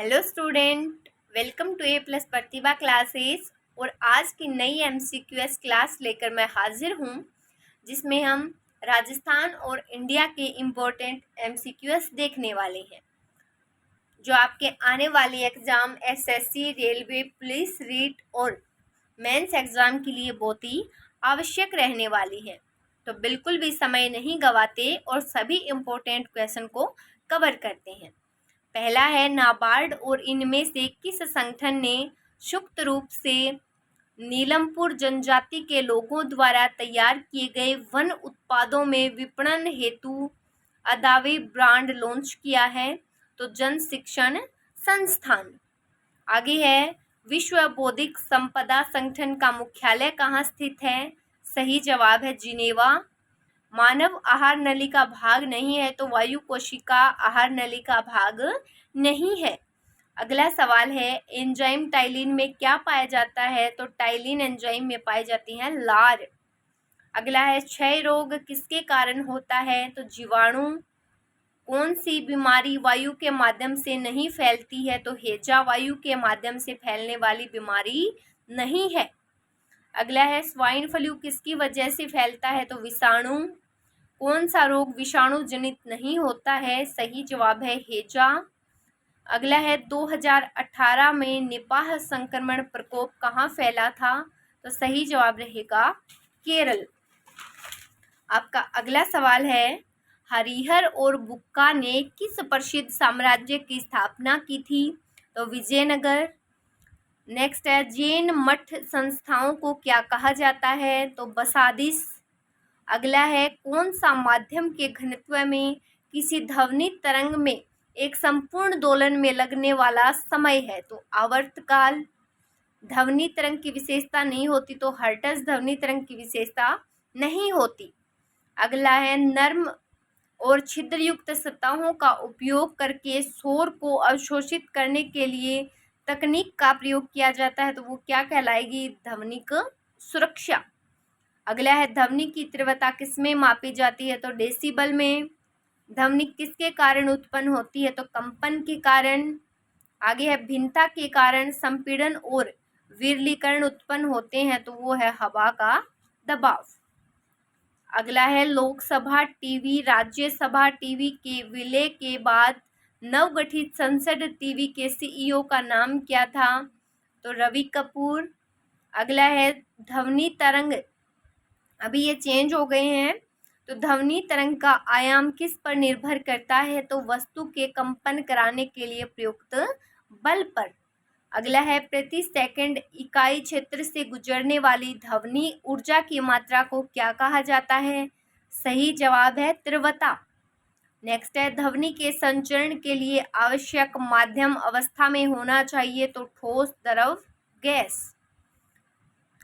Hello student, welcome to A plus Pratibha classes. और आज की नई एमसीक्यूएस क्लास लेकर मैं हाजिर हूँ, जिसमें हम राजस्थान और इंडिया के इम्पोर्टेंट एमसीक्यूएस देखने वाले हैं, जो आपके आने वाले exam SSC, railway, police, REET और मेंस एग्ज़ाम के लिए बहुत ही आवश्यक रहने वाली है। तो बिल्कुल भी समय नहीं गंवाते और सभी इम्पोर्टेंट क्वेश्चन को कवर करते हैं। पहला है, नाबार्ड और इनमें से किस संगठन ने संयुक्त रूप से नीलमपुर जनजाति के लोगों द्वारा तैयार किए गए वन उत्पादों में विपणन हेतु अदावी ब्रांड लॉन्च किया है? तो जन शिक्षण संस्थान। आगे है, विश्व बौद्धिक संपदा संगठन का मुख्यालय कहाँ स्थित है? सही जवाब है जिनेवा। मानव आहार नली का भाग नहीं है, तो वायु कोशिका आहार नली का भाग नहीं है। अगला सवाल है, एंजाइम टाइलिन में क्या पाया जाता है? तो टाइलिन एंजाइम में पाई जाती है लार। अगला है, क्षय रोग किसके कारण होता है? तो जीवाणु। कौन सी बीमारी वायु के माध्यम से नहीं फैलती है? तो हैजा वायु के माध्यम से फैलने वाली बीमारी नहीं है। अगला है, स्वाइन फ्लू किसकी वजह से फैलता है? तो विषाणु। कौन सा रोग विषाणु जनित नहीं होता है? सही जवाब है हैजा। अगला है, 2018 में निपाह संक्रमण प्रकोप कहाँ फैला था? तो सही जवाब रहेगा केरल। आपका अगला सवाल है, हरिहर और बुक्का ने किस प्रसिद्ध साम्राज्य की स्थापना की थी? तो विजयनगर। नेक्स्ट है, जैन मठ संस्थाओं को क्या कहा जाता है? तो बसादिस। अगला है, कौन सा माध्यम के घनत्व में किसी ध्वनि तरंग में एक संपूर्ण दोलन में लगने वाला समय है? तो आवर्तकाल। ध्वनि तरंग की विशेषता नहीं होती, तो हर्ट्ज ध्वनि तरंग की विशेषता नहीं होती। अगला है, नर्म और छिद्रयुक्त सतहों का उपयोग करके शोर को अवशोषित करने के लिए तकनीक का प्रयोग किया जाता है, तो वो क्या कहलाएगी? ध्वनिक सुरक्षा। अगला है, ध्वनि की तीव्रता किसमें मापी जाती है? तो डेसिबल में। ध्वनि किसके कारण उत्पन्न होती है? तो कंपन के कारण। आगे है, भिन्नता के कारण संपीड़न और विरलीकरण उत्पन्न होते हैं, तो वो है हवा का दबाव। अगला है, लोकसभा टीवी राज्यसभा टीवी के विलय के बाद नवगठित संसद टीवी के सीईओ का नाम क्या था? तो रवि कपूर। अगला है, ध्वनि तरंग अभी ये चेंज हो गए हैं, तो ध्वनि तरंग का आयाम किस पर निर्भर करता है? तो वस्तु के कंपन कराने के लिए प्रयुक्त बल पर। अगला है, प्रति सेकंड इकाई क्षेत्र से गुजरने वाली ध्वनि ऊर्जा की मात्रा को क्या कहा जाता है? सही जवाब है तीव्रता। नेक्स्ट है, ध्वनि के संचरण के लिए आवश्यक माध्यम अवस्था में होना चाहिए? तो ठोस, द्रव, गैस।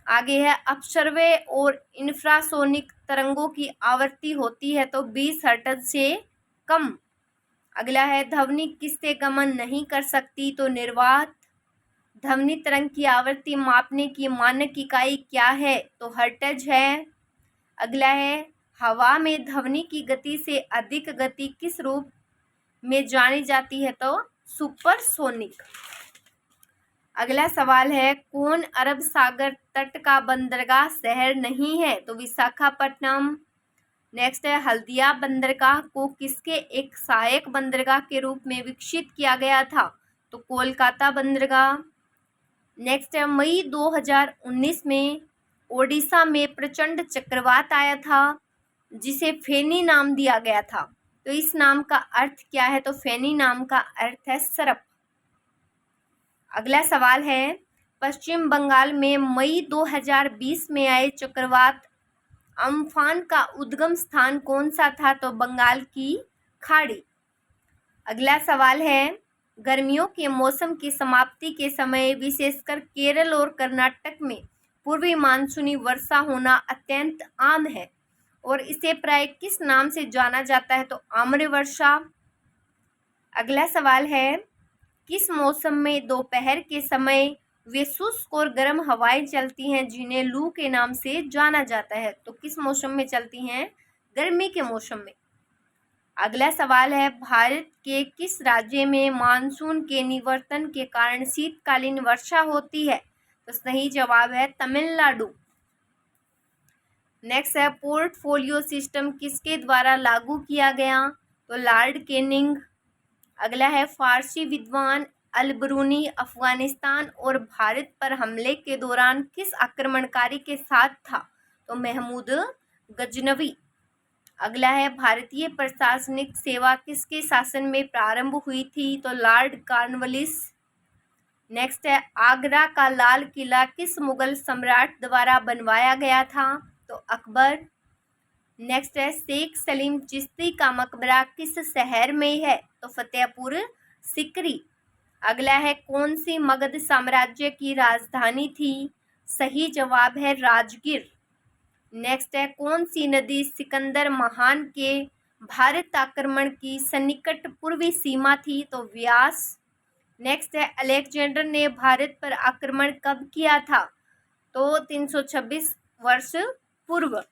आगे है, अपसर्वे और इंफ्रासोनिक तरंगों की आवृत्ति होती है तो 20 हर्ट्ज से कम। अगला है, ध्वनि किससे गमन नहीं कर सकती? तो निर्वात। ध्वनि तरंग की आवृत्ति मापने की मानक इकाई क्या है? तो हर्ट्ज है। अगला है, हवा में ध्वनि की गति से अधिक गति किस रूप में जानी जाती है? तो सुपरसोनिक। अगला सवाल है, कौन अरब सागर तट का बंदरगाह शहर नहीं है? तो विशाखापट्टनम। नेक्स्ट है, हल्दिया बंदरगाह को किसके एक सहायक बंदरगाह के रूप में विकसित किया गया था? तो कोलकाता बंदरगाह। नेक्स्ट है, मई 2019 में ओडिशा में प्रचंड चक्रवात आया था, जिसे फेनी नाम दिया गया था, तो इस नाम का अर्थ क्या है? तो फेनी नाम का अर्थ है सरप। अगला सवाल है, पश्चिम बंगाल में मई 2020 में आए चक्रवात अम्फान का उद्गम स्थान कौन सा था? तो बंगाल की खाड़ी। अगला सवाल है, गर्मियों के मौसम की समाप्ति के समय विशेषकर केरल और कर्नाटक में पूर्वी मानसूनी वर्षा होना अत्यंत आम है और इसे प्राय किस नाम से जाना जाता है? तो आम्र वर्षा। अगला सवाल है, किस मौसम में दोपहर के समय वे शुष्क और गर्म हवाएं चलती हैं जिन्हें लू के नाम से जाना जाता है? तो किस मौसम में चलती हैं? गर्मी के मौसम में। अगला सवाल है, भारत के किस राज्य में मानसून के निवर्तन के कारण शीतकालीन वर्षा होती है? तो सही जवाब है तमिलनाडु। नेक्स्ट है, पोर्टफोलियो सिस्टम किसके द्वारा लागू किया गया? तो लॉर्ड कैनिंग। अगला है, फारसी विद्वान अल-बरूनी अफगानिस्तान और भारत पर हमले के दौरान किस आक्रमणकारी के साथ था? तो महमूद गजनवी। अगला है, भारतीय प्रशासनिक सेवा किसके शासन में प्रारंभ हुई थी? तो लॉर्ड कॉर्नवालिस। नेक्स्ट है, आगरा का लाल किला किस मुगल सम्राट द्वारा बनवाया गया था? तो अकबर। नेक्स्ट है, शेख सलीम चिश्ती का मकबरा किस शहर में है? तो फतेहपुर सिकरी। अगला है, कौन सी मगध साम्राज्य की राजधानी थी? सही जवाब है राजगीर। नेक्स्ट है, कौन सी नदी सिकंदर महान के भारत आक्रमण की सन्निकट पूर्वी सीमा थी? तो व्यास। नेक्स्ट है, अलेक्जेंडर ने भारत पर आक्रमण कब किया था? तो 326 वर्ष पूर्व।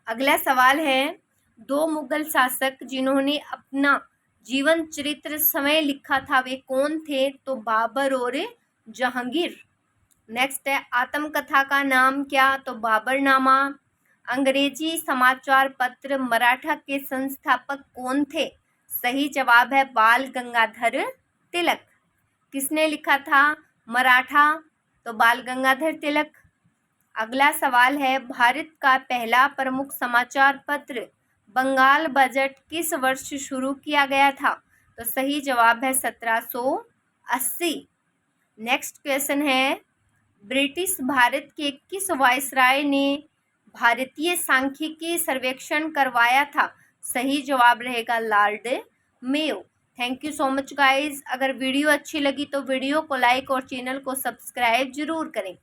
अगला सवाल है, दो मुगल शासक जिन्होंने अपना जीवन चरित्र समय लिखा था वे कौन थे? तो बाबर और जहांगीर। नेक्स्ट है, आत्मकथा का नाम क्या? तो बाबरनामा। अंग्रेजी समाचार पत्र मराठा के संस्थापक कौन थे? सही जवाब है बाल गंगाधर तिलक। किसने लिखा था मराठा? तो बाल गंगाधर तिलक। अगला सवाल है, भारत का पहला प्रमुख समाचार पत्र बंगाल बजट किस वर्ष शुरू किया गया था? तो सही जवाब है 1780। नेक्स्ट क्वेश्चन है, ब्रिटिश भारत के किस वायसराय ने भारतीय सांख्यिकी सर्वेक्षण करवाया था? सही जवाब रहेगा Lord Mayo. Thank you so much guys. अगर वीडियो अच्छी लगी तो वीडियो को लाइक और चैनल को सब्सक्राइब जरूर करें।